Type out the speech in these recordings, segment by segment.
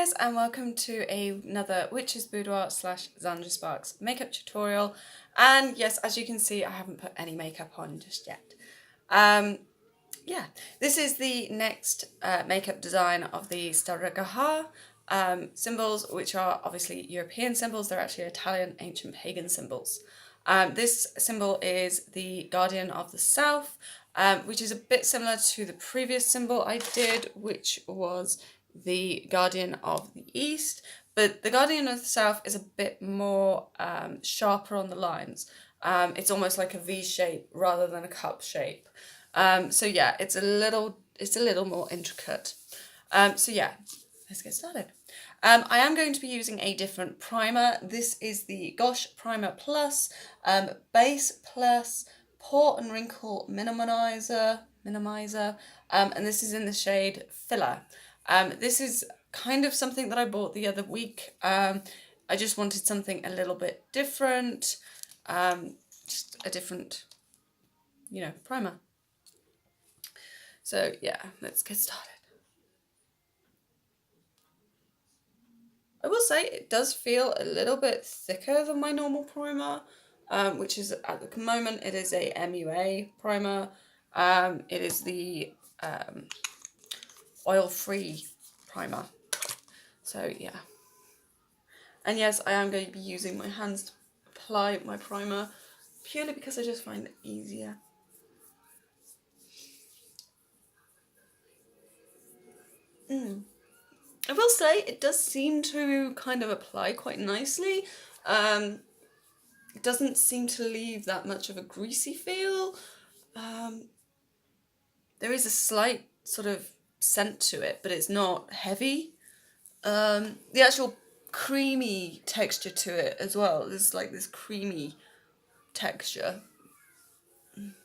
guys, and welcome to another Witch's Boudoir / Zandra Sparks makeup tutorial. And yes, as you can see, I haven't put any makeup on just yet. Yeah, this is the next makeup design of the Zandra symbols, which are obviously European symbols. They're actually Italian ancient pagan symbols. This symbol is the Guardian of the South, which is a bit similar to the previous symbol I did, which was the Guardian of the East, but the Guardian of the South is a bit more sharper on the lines. It's almost like a V shape rather than a cup shape. So yeah, it's a little more intricate. So yeah, let's get started. I am going to be using a different primer. This is the Gosh Primer Plus Base Plus Pore and Wrinkle Minimizer, and this is in the shade Filler. This is kind of something that I bought the other week. I just wanted something a little bit different, just a different, primer. So yeah, let's get started. I will say it does feel a little bit thicker than my normal primer, which is at the moment it is a MUA primer. It is the oil-free primer. So yeah. And yes, I am going to be using my hands to apply my primer purely because I just find it easier. I will say it does seem to kind of apply quite nicely. It doesn't seem to leave that much of a greasy feel. There is a slight sort of scent to it, but it's not heavy. The actual creamy texture to it as well. There's like this creamy texture,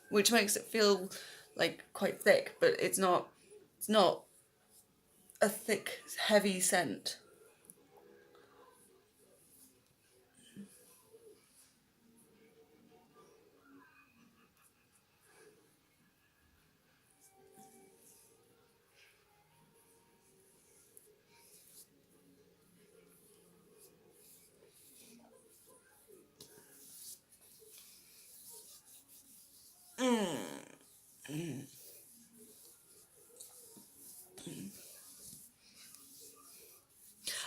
which makes it feel like quite thick, but it's not a thick, heavy scent.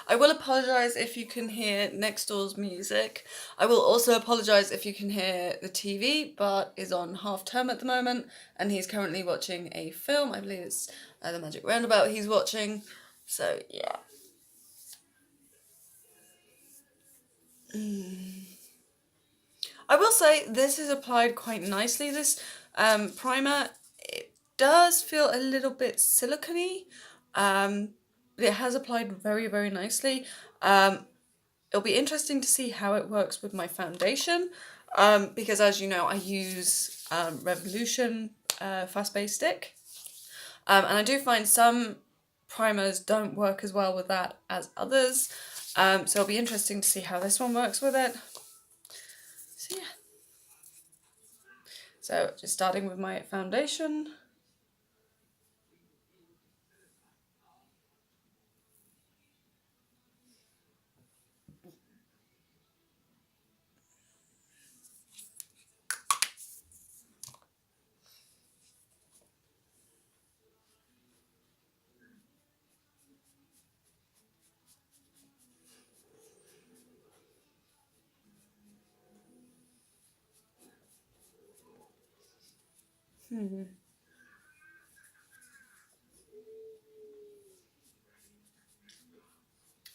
I will apologise if you can hear next door's music. I will also apologise if you can hear the TV. Bart is on half term at the moment and he's currently watching a film. I believe it's The Magic Roundabout he's watching. So yeah. I will say this is applied quite nicely. This primer, it does feel a little bit silicone-y. It has applied very, very nicely. It'll be interesting to see how it works with my foundation, because as you know, I use Revolution Fast Base Stick, and I do find some primers don't work as well with that as others, so it'll be interesting to see how this one works with it. So yeah. So just starting with my foundation.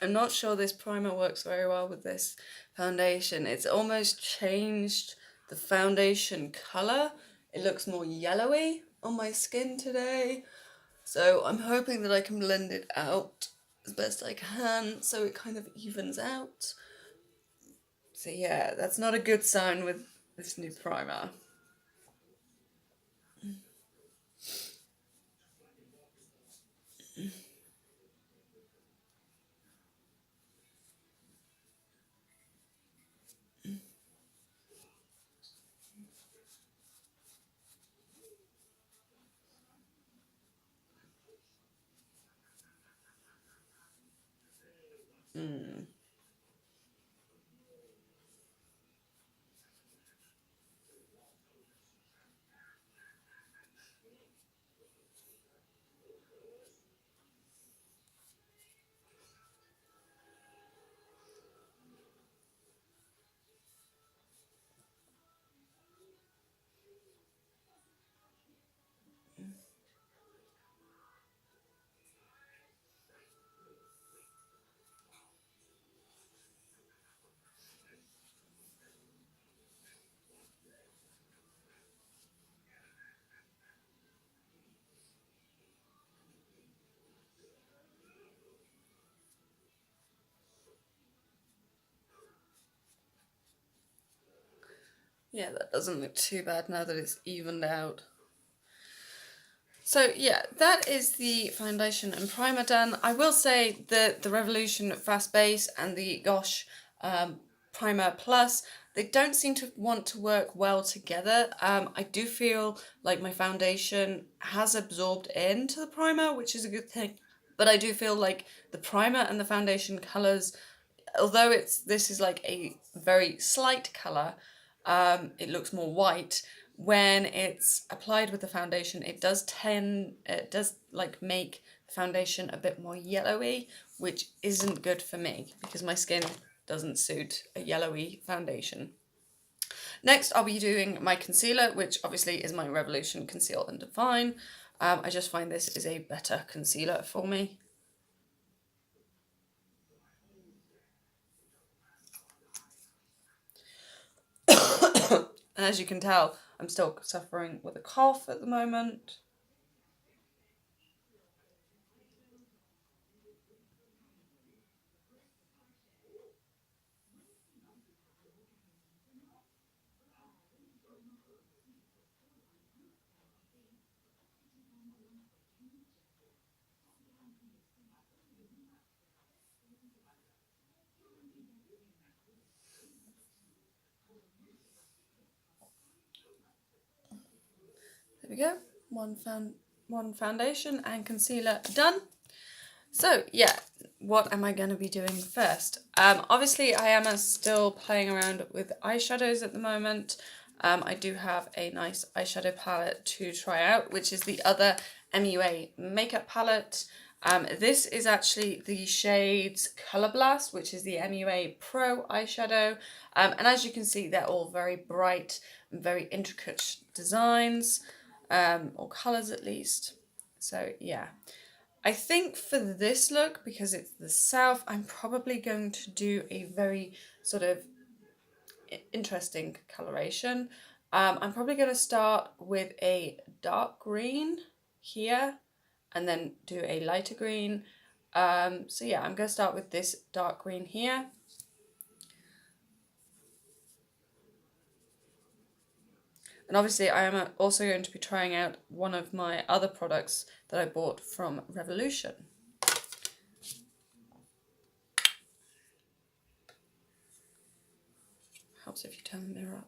I'm not sure this primer works very well with this foundation. It's almost changed the foundation colour. It looks more yellowy on my skin today. So I'm hoping that I can blend it out as best I can so it kind of evens out. So yeah, that's not a good sign with this new primer. Mm. Yeah, that doesn't look too bad now that it's evened out. So yeah, that is the foundation and primer done. I will say that the Revolution Fast Base and the Gosh Primer Plus, they don't seem to want to work well together. I do feel like my foundation has absorbed into the primer, which is a good thing. But I do feel like the primer and the foundation colours, although this is like a very slight colour, it looks more white. When it's applied with the foundation, it does like make the foundation a bit more yellowy, which isn't good for me because my skin doesn't suit a yellowy foundation. Next, I'll be doing my concealer, which obviously is my Revolution Conceal and Define. I just find this is a better concealer for me. And as you can tell, I'm still suffering with a cough at the moment. There we go. One foundation and concealer done. So yeah, what am I going to be doing first? Obviously I am still playing around with eyeshadows at the moment. I do have a nice eyeshadow palette to try out, which is the other MUA makeup palette. This is actually the shades Color Blast, which is the MUA Pro eyeshadow. And as you can see, they're all very bright and very intricate designs, or colours at least. So yeah. I think for this look, because it's the south, I'm probably going to do a very sort of interesting coloration. I'm probably going to start with a dark green here and then do a lighter green. So yeah, I'm going to start with this dark green here. And obviously I am also going to be trying out one of my other products that I bought from Revolution. Helps if you turn the mirror up.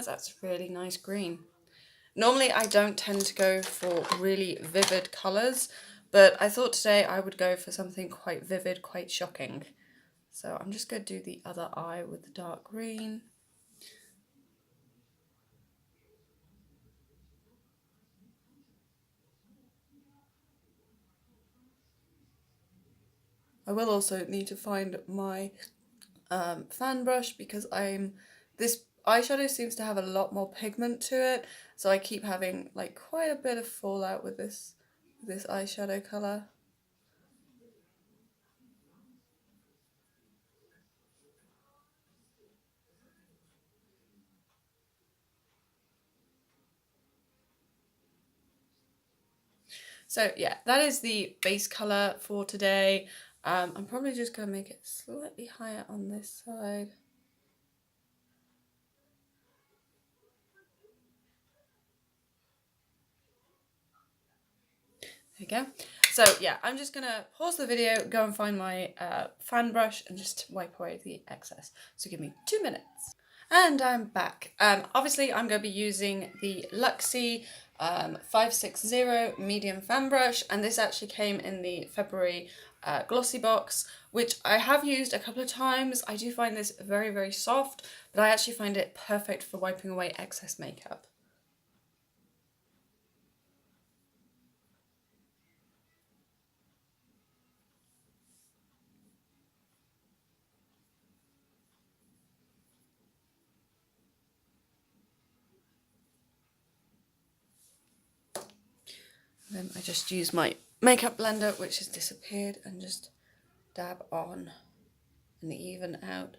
That's really nice green. Normally I don't tend to go for really vivid colours, but I thought today I would go for something quite vivid, quite shocking. So I'm just going to do the other eye with the dark green. I will also need to find my fan brush because this eyeshadow seems to have a lot more pigment to it, so I keep having like quite a bit of fallout with this eyeshadow colour. So yeah, that is the base colour for today. I'm probably just going to make it slightly higher on this side. There you go. So yeah, I'm just going to pause the video, go and find my fan brush and just wipe away the excess. So give me 2 minutes. And I'm back. Obviously, I'm going to be using the Luxie 560 medium fan brush, and this actually came in the February glossy box, which I have used a couple of times. I do find this very, very soft, but I actually find it perfect for wiping away excess makeup. Then I just use my makeup blender, which has disappeared, and just dab on and even out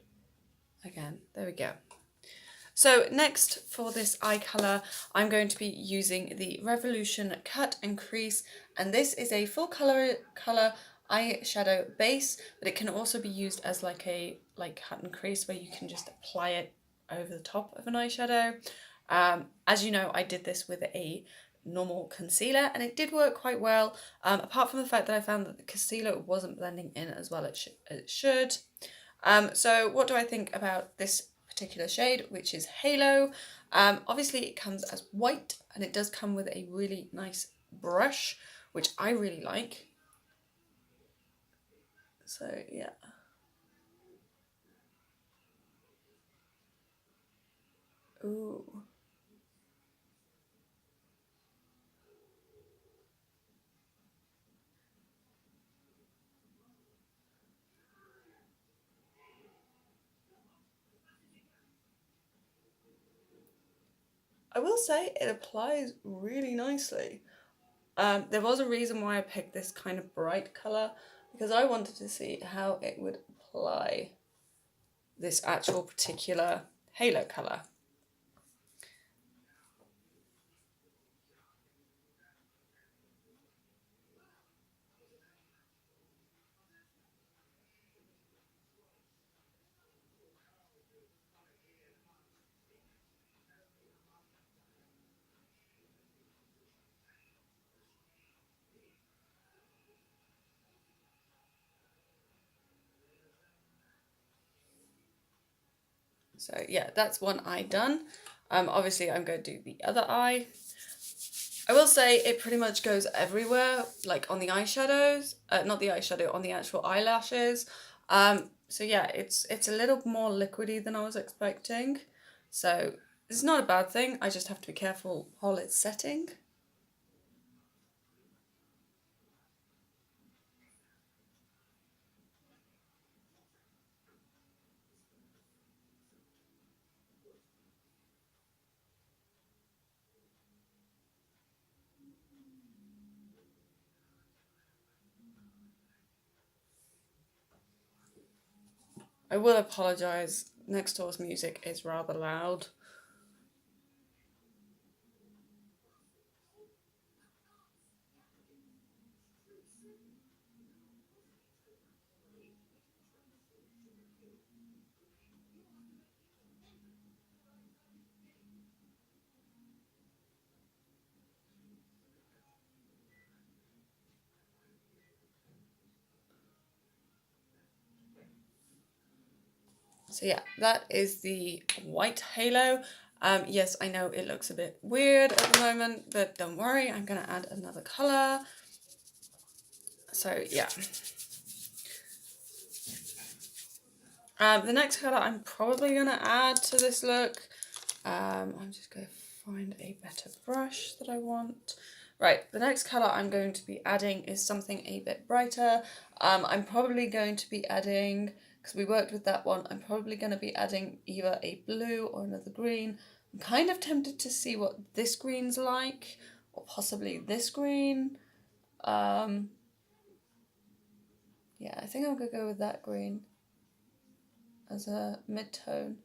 again. There we go. So next for this eye colour, I'm going to be using the Revolution Cut and Crease, and this is a full colour eyeshadow base, but it can also be used as like a cut and crease where you can just apply it over the top of an eyeshadow. As you know, I did this with a normal concealer and it did work quite well, apart from the fact that I found that the concealer wasn't blending in as well as it should. So what do I think about this particular shade, which is Halo? Obviously it comes as white and it does come with a really nice brush, which I really like. So yeah. Ooh. I will say it applies really nicely. There was a reason why I picked this kind of bright colour, because I wanted to see how it would apply this actual particular halo colour. So yeah, that's one eye done. Obviously I'm going to do the other eye. I will say it pretty much goes everywhere, like on the eyeshadows, not the eyeshadow, on the actual eyelashes. So yeah, it's a little more liquidy than I was expecting. So it's not a bad thing, I just have to be careful while it's setting. I will apologise, next door's music is rather loud. So yeah, that is the white halo. Yes, I know it looks a bit weird at the moment, but don't worry, I'm going to add another colour. So yeah. The next colour I'm probably going to add to this look, I'm just going to find a better brush that I want. Right, the next colour I'm going to be adding is something a bit brighter. I'm probably going to be adding, because we worked with that one, I'm probably going to be adding either a blue or another green. I'm kind of tempted to see what this green's like, or possibly this green. Yeah, I think I'm going to go with that green as a mid-tone.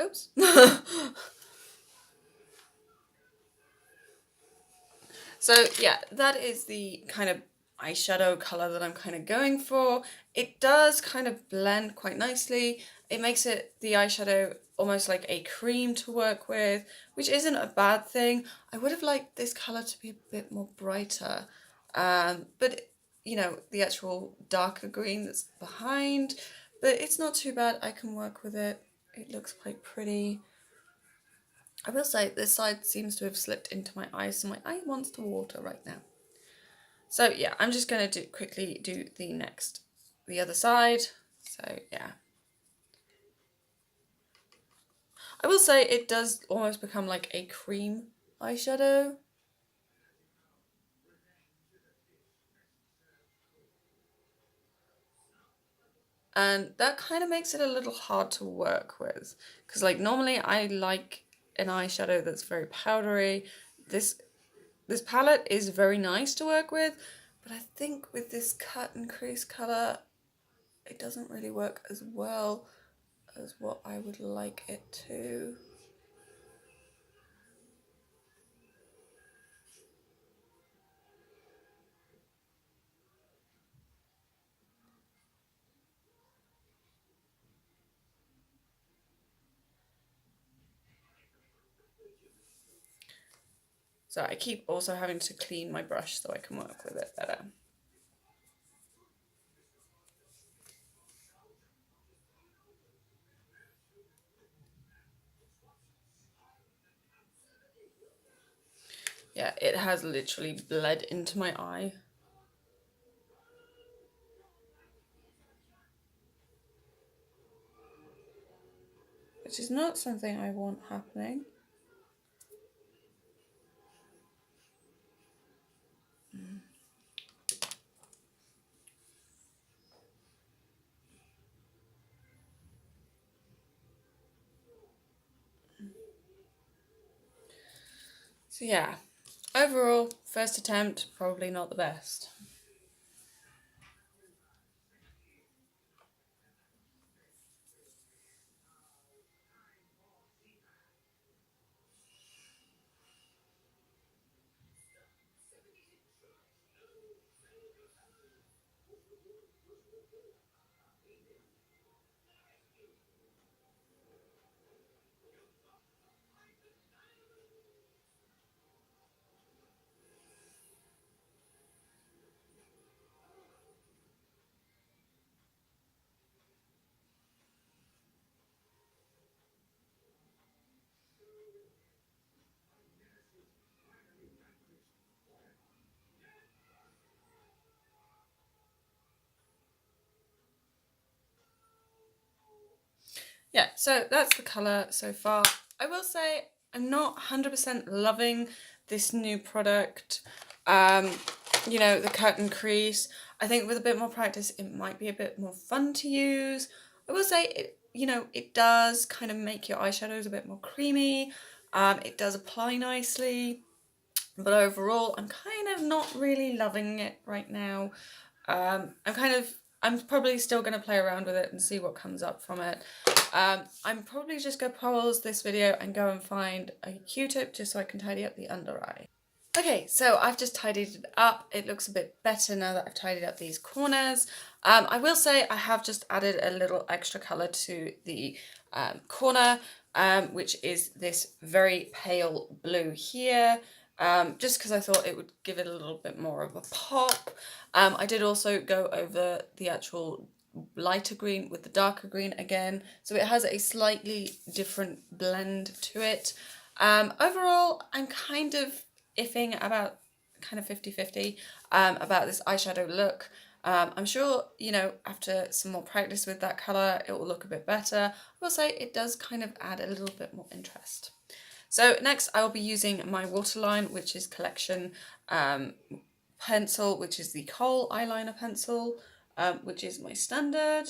Oops. So yeah, that is the kind of eyeshadow color that I'm kind of going for. It does kind of blend quite nicely. It makes it the eyeshadow almost like a cream to work with, which isn't a bad thing. I would have liked this color to be a bit more brighter, but you know, the actual darker green that's behind, but it's not too bad. I can work with it. It looks quite pretty. I will say this side seems to have slipped into my eye, so my eye wants to water right now. So yeah, I'm just going to quickly do the other side. So yeah. I will say it does almost become like a cream eyeshadow. And that kind of makes it a little hard to work with. Because like normally I like an eyeshadow that's very powdery. This palette is very nice to work with, but I think with this cut and crease colour, it doesn't really work as well as what I would like it to. So I keep also having to clean my brush so I can work with it better. Yeah, it has literally bled into my eye. Which is not something I want happening. So yeah, overall, first attempt, probably not the best. Yeah, so that's the colour so far. I will say I'm not 100% loving this new product. You know, the cut and crease. I think with a bit more practice, it might be a bit more fun to use. I will say, you know, it does kind of make your eyeshadows a bit more creamy. It does apply nicely. But overall, I'm kind of not really loving it right now. I'm probably still going to play around with it and see what comes up from it. I'm probably just going to pause this video and go and find a Q-tip just so I can tidy up the under eye. Okay, so I've just tidied it up. It looks a bit better now that I've tidied up these corners. I will say I have just added a little extra colour to the corner, which is this very pale blue here. Just because I thought it would give it a little bit more of a pop. I did also go over the actual lighter green with the darker green again, so it has a slightly different blend to it. Overall, I'm kind of iffing about kind of 50-50 about this eyeshadow look. I'm sure, you know, after some more practice with that colour, it will look a bit better. I will say it does kind of add a little bit more interest. So next I will be using my waterline, which is Collection pencil, which is the Kohl eyeliner pencil, which is my standard.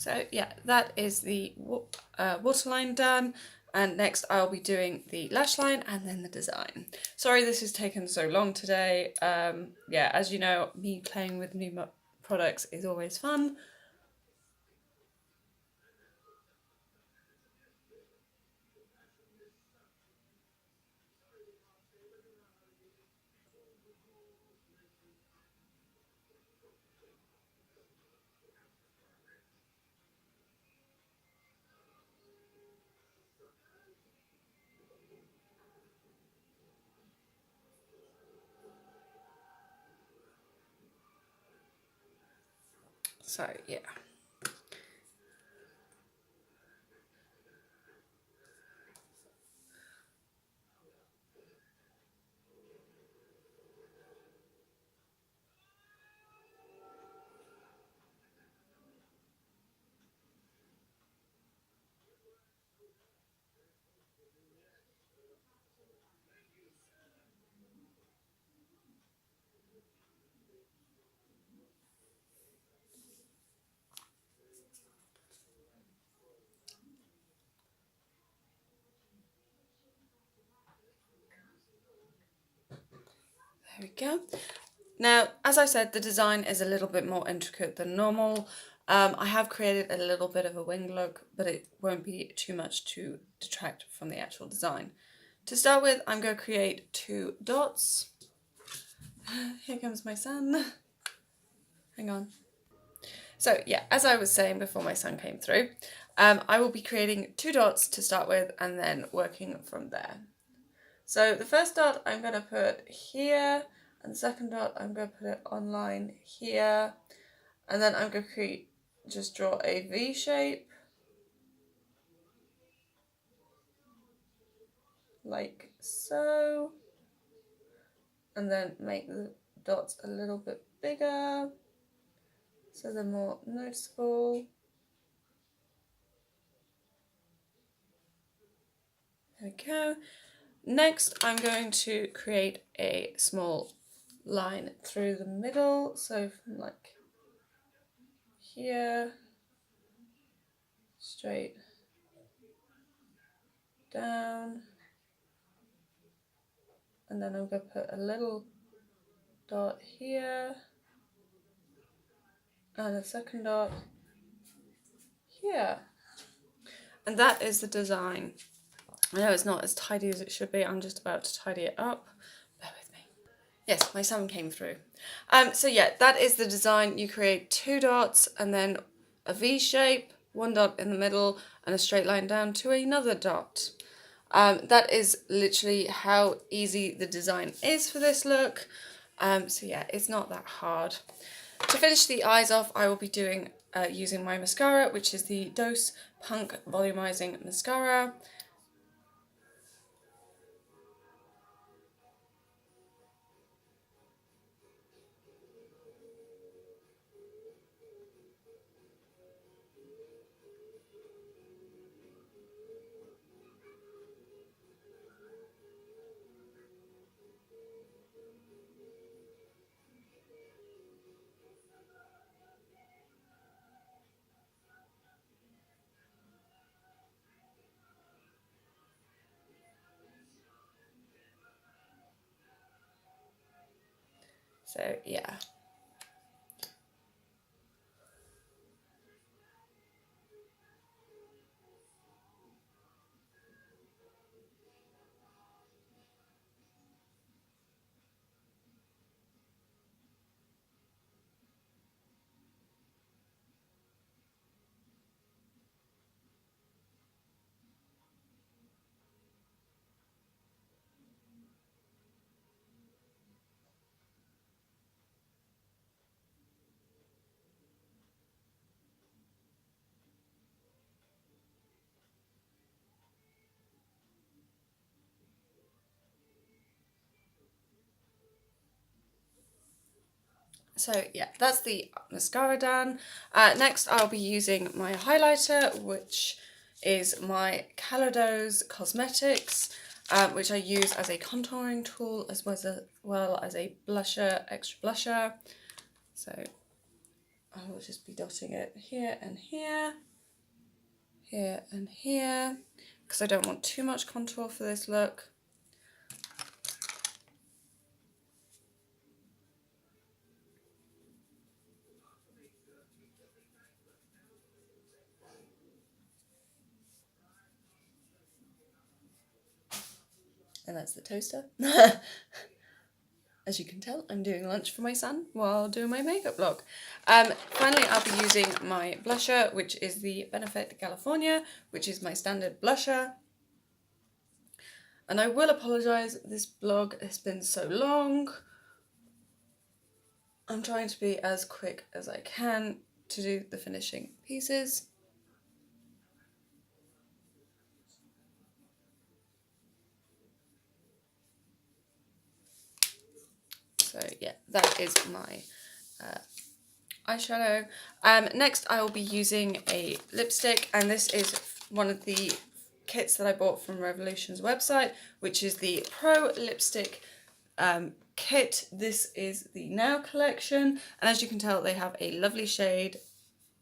So yeah, that is the waterline done. And next I'll be doing the lash line and then the design. Sorry this has taken so long today. Yeah, as you know, me playing with new products is always fun. So yeah. There we go. Now, as I said, the design is a little bit more intricate than normal. I have created a little bit of a wing look, but it won't be too much to detract from the actual design. To start with, I'm going to create 2 dots. Here comes my son. Hang on. So yeah, as I was saying before my son came through, I will be creating 2 dots to start with and then working from there. So the first dot I'm going to put here, and the second dot I'm going to put it online here, and then I'm going to just draw a V shape, like so, and then make the dots a little bit bigger so they're more noticeable. There we go. Next I'm going to create a small line through the middle, so from like here straight down, and then I'm going to put a little dot here and a second dot here, and that is the design. I know it's not as tidy as it should be. I'm just about to tidy it up. Bear with me. Yes, my son came through. So yeah, that is the design. You create 2 dots and then a V shape, 1 dot in the middle, and a straight line down to another dot. That is literally how easy the design is for this look. So yeah, it's not that hard. To finish the eyes off, I will be doing using my mascara, which is the Dose Punk Volumizing Mascara. So yeah. So yeah, that's the mascara done. Next I'll be using my highlighter, which is my Kaleidos Cosmetics, which I use as a contouring tool as well as a blusher, extra blusher. So I will just be dotting it here and here, here and here, because I don't want too much contour for this look. And that's the toaster. As you can tell, I'm doing lunch for my son while doing my makeup vlog. Finally, I'll be using my blusher, which is the Benefit California, which is my standard blusher. And I will apologise, this vlog has been so long. I'm trying to be as quick as I can to do the finishing pieces. So yeah, that is my eyeshadow. Next I will be using a lipstick, and this is one of the kits that I bought from Revolution's website, which is the Pro Lipstick kit. This is the Now collection, and as you can tell, they have a lovely shade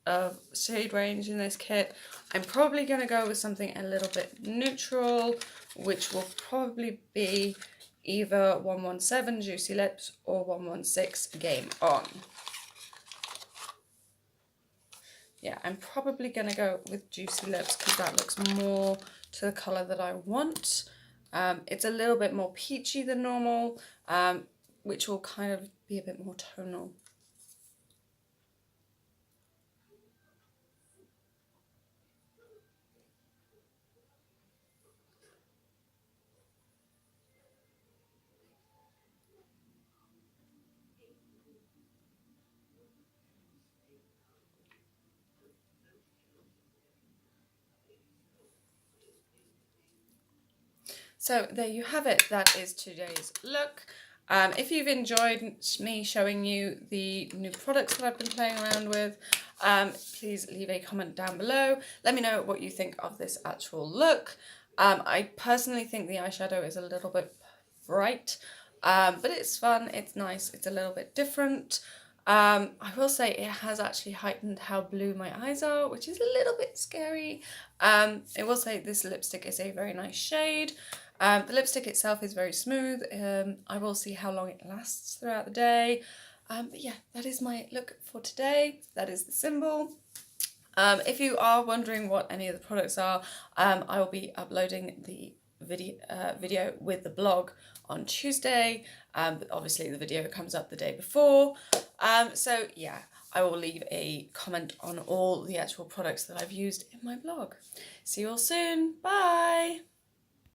range in this kit. I'm probably going to go with something a little bit neutral, which will probably be either 117 Juicy Lips or 116 Game On. Yeah, I'm probably going to go with Juicy Lips because that looks more to the colour that I want. It's a little bit more peachy than normal, which will kind of be a bit more tonal. So there you have it. That is today's look. If you've enjoyed me showing you the new products that I've been playing around with, please leave a comment down below. Let me know what you think of this actual look. I personally think the eyeshadow is a little bit bright, but it's fun, it's nice, it's a little bit different. I will say it has actually heightened how blue my eyes are, which is a little bit scary. I will say this lipstick is a very nice shade. The lipstick itself is very smooth. I will see how long it lasts throughout the day. But yeah, that is my look for today. That is the symbol. If you are wondering what any of the products are, I will be uploading the video with the blog on Tuesday. But obviously the video comes up the day before. So yeah, I will leave a comment on all the actual products that I've used in my blog. See you all soon. Bye!